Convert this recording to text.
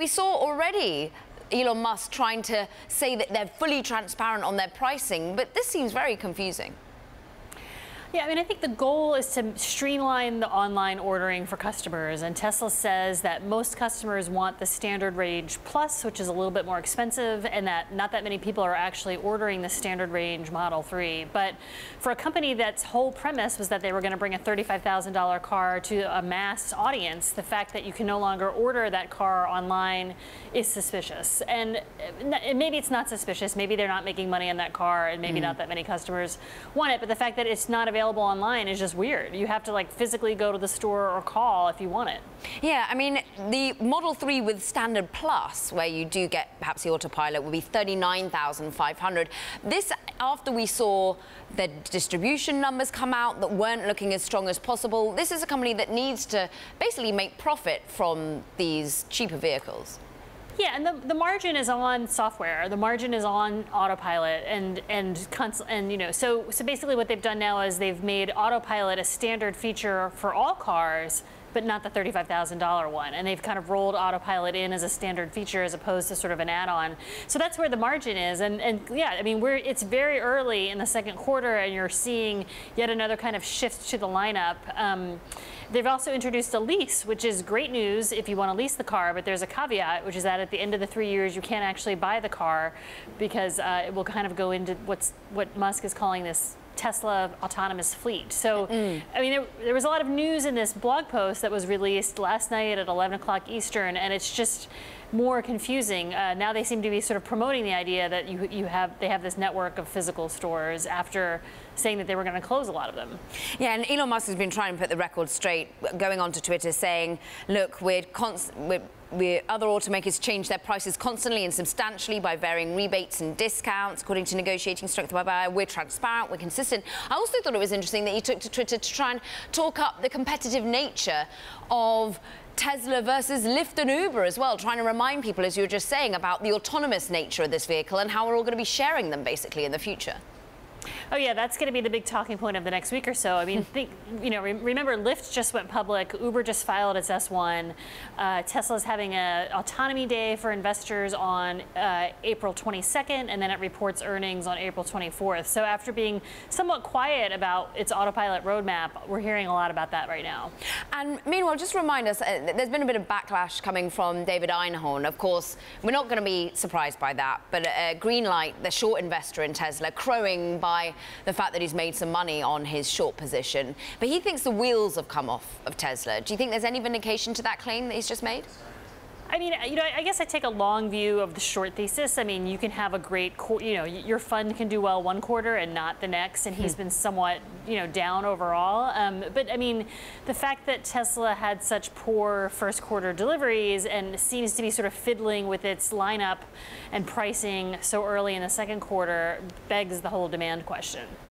we saw already Elon Musk trying to say that they're fully transparent on their pricing, but this seems very confusing. Yeah, I mean, I think the goal is to streamline the online ordering for customers, and Tesla says that most customers want the standard range plus, which is a little bit more expensive, and that not that many people are actually ordering the standard range Model 3. But for a company that's whole premise was that they were going to bring a $35,000 car to a mass audience, the fact that you can no longer order that car online is suspicious. And maybe it's not suspicious, maybe they're not making money on that car, and maybe not that many customers want it, but the fact that it's not available online is just weird. You have to like physically go to the store or call if you want it. Yeah, I mean, the Model 3 with Standard Plus, where you do get perhaps the autopilot, will be $39,500. This after we saw the distribution numbers come out that weren't looking as strong as possible. This is a company that needs to basically make profit from these cheaper vehicles. Yeah, and the margin is on software. The margin is on autopilot, and you know, so basically what they've done now is they've made autopilot a standard feature for all cars, but not the $35,000 one. And they've kind of rolled autopilot in as a standard feature as opposed to sort of an add-on. So that's where the margin is. And yeah, I mean, it's very early in the second quarter, and you're seeing yet another kind of shift to the lineup. They've also introduced a lease, which is great news if you want to lease the car, but there's a caveat, which is that at the end of the 3 years, you can't actually buy the car because it will kind of go into what Musk is calling this Tesla autonomous fleet. So, I mean, there was a lot of news in this blog post that was released last night at 11 o'clock Eastern, and it's just more confusing. Now they seem to be sort of promoting the idea that they have this network of physical stores after saying that they were going to close a lot of them. Yeah, and Elon Musk has been trying to put the record straight, going onto Twitter saying, look, other automakers change their prices constantly and substantially by varying rebates and discounts according to negotiating strength by buyer. We're transparent, we're consistent. I also thought it was interesting that he took to Twitter to try and talk up the competitive nature of Tesla versus Lyft and Uber as well, trying to remind people, as you were just saying, about the autonomous nature of this vehicle and how we're all going to be sharing them basically in the future. Oh yeah, that's going to be the big talking point of the next week or so. I mean, remember Lyft just went public, Uber just filed its S1, Tesla's having an autonomy day for investors on April 22nd, and then it reports earnings on April 24th. So after being somewhat quiet about its autopilot roadmap, we're hearing a lot about that right now. And meanwhile, just remind us, there's been a bit of backlash coming from David Einhorn. Of course, we're not going to be surprised by that, but Greenlight, the short investor in Tesla, crowing by the fact that he's made some money on his short position. But he thinks the wheels have come off of Tesla. Do you think there's any vindication to that claim that he's just made? I mean, you know, I guess I take a long view of the short thesis. I mean, you can have a great, your fund can do well one quarter and not the next, and he's been somewhat, down overall. But I mean, the fact that Tesla had such poor first quarter deliveries and seems to be sort of fiddling with its lineup and pricing so early in the second quarter begs the whole demand question.